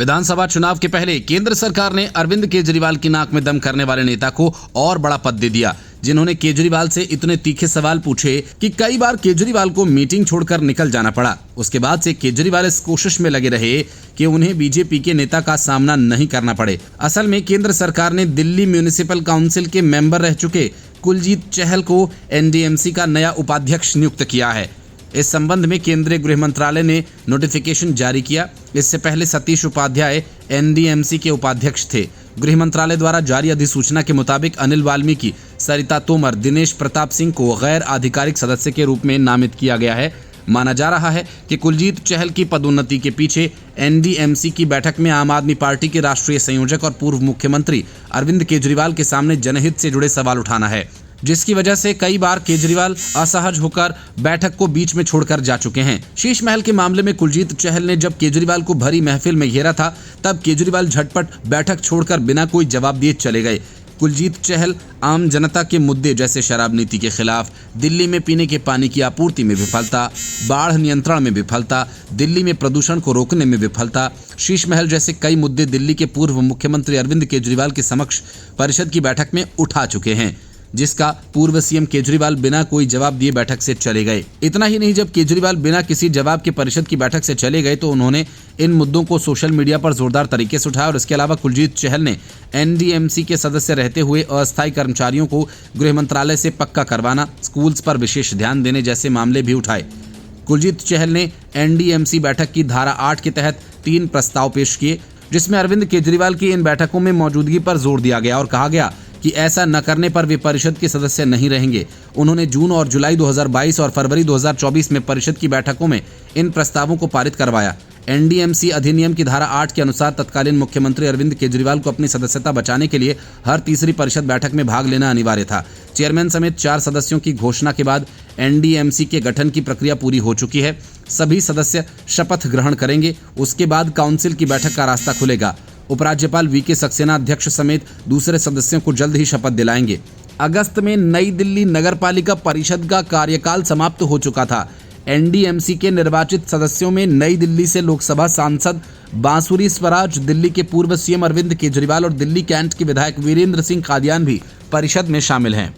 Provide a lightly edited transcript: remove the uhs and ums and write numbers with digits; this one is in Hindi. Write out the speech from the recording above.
विधानसभा चुनाव के पहले केंद्र सरकार ने अरविंद केजरीवाल की नाक में दम करने वाले नेता को और बड़ा पद दे दिया, जिन्होंने केजरीवाल से इतने तीखे सवाल पूछे कि कई बार केजरीवाल को मीटिंग छोड़कर निकल जाना पड़ा। उसके बाद से केजरीवाल इस कोशिश में लगे रहे कि उन्हें बीजेपी के नेता का सामना नहीं करना पड़े। असल में केंद्र सरकार ने दिल्ली म्यूनिसिपल काउंसिल के मेंबर रह चुके कुलजीत चहल को एनडीएमसी का नया उपाध्यक्ष नियुक्त किया है। इस संबंध में केंद्रीय गृह मंत्रालय ने नोटिफिकेशन जारी किया। इससे पहले सतीश उपाध्याय एनडीएमसी के उपाध्यक्ष थे। गृह मंत्रालय द्वारा जारी अधिसूचना के मुताबिक अनिल वाल्मीकि, सरिता तोमर, दिनेश प्रताप सिंह को गैर आधिकारिक सदस्य के रूप में नामित किया गया है। माना जा रहा है कि कुलजीत चहल की पदोन्नति के पीछे एनडीएमसी की बैठक में आम आदमी पार्टी के राष्ट्रीय संयोजक और पूर्व मुख्यमंत्री अरविंद केजरीवाल के सामने जनहित से जुड़े सवाल उठाना है, जिसकी वजह से कई बार केजरीवाल असहज होकर बैठक को बीच में छोड़कर जा चुके हैं। शीश महल के मामले में कुलजीत चहल ने जब केजरीवाल को भरी महफिल में घेरा था, तब केजरीवाल झटपट बैठक छोड़कर बिना कोई जवाब दिए चले गए। कुलजीत चहल आम जनता के मुद्दे जैसे शराब नीति के खिलाफ, दिल्ली में पीने के पानी की आपूर्ति में विफलता, बाढ़ नियंत्रण में विफलता, दिल्ली में प्रदूषण को रोकने में विफलता, शीश महल जैसे कई मुद्दे दिल्ली के पूर्व मुख्यमंत्री अरविंद केजरीवाल के समक्ष परिषद की बैठक में उठा चुके हैं, जिसका पूर्व सीएम केजरीवाल बिना कोई जवाब दिए बैठक से चले गए। इतना ही नहीं, जब केजरीवाल बिना किसी जवाब के परिषद की बैठक से चले गए तो उन्होंने इन मुद्दों को सोशल मीडिया पर जोरदार तरीके से उठाया। और इसके अलावा कुलजीत चहल ने एनडीएमसी के सदस्य रहते हुए अस्थायी कर्मचारियों को गृह मंत्रालय से पक्का करवाना, स्कूल्स पर विशेष ध्यान देने जैसे मामले भी उठाए। कुलजीत चहल ने एनडीएमसी बैठक की धारा 8 के तहत 3 प्रस्ताव पेश किए, जिसमें अरविंद केजरीवाल की इन बैठकों में मौजूदगी पर जोर दिया गया और कहा गया कि ऐसा न करने पर वे परिषद के सदस्य नहीं रहेंगे। उन्होंने जून और जुलाई 2022 और फरवरी 2024 में परिषद की बैठकों में इन प्रस्तावों को पारित करवाया। एनडीएमसी अधिनियम की धारा 8 के अनुसार तत्कालीन मुख्यमंत्री अरविंद केजरीवाल को अपनी सदस्यता बचाने के लिए हर तीसरी परिषद बैठक में भाग लेना अनिवार्य था। चेयरमैन समेत 4 सदस्यों की घोषणा के बाद एनडीएमसी के गठन की प्रक्रिया पूरी हो चुकी है। सभी सदस्य शपथ ग्रहण करेंगे। उसके बाद काउंसिल की बैठक का रास्ता खुलेगा। उपराज्यपाल वीके सक्सेना अध्यक्ष समेत दूसरे सदस्यों को जल्द ही शपथ दिलाएंगे। अगस्त में नई दिल्ली नगर पालिका परिषद का कार्यकाल समाप्त हो चुका था। एनडीएमसी के निर्वाचित सदस्यों में नई दिल्ली से लोकसभा सांसद बांसुरी स्वराज, दिल्ली के पूर्व सीएम अरविंद केजरीवाल और दिल्ली कैंट के विधायक वीरेंद्र सिंह कादियान भी परिषद में शामिल हैं।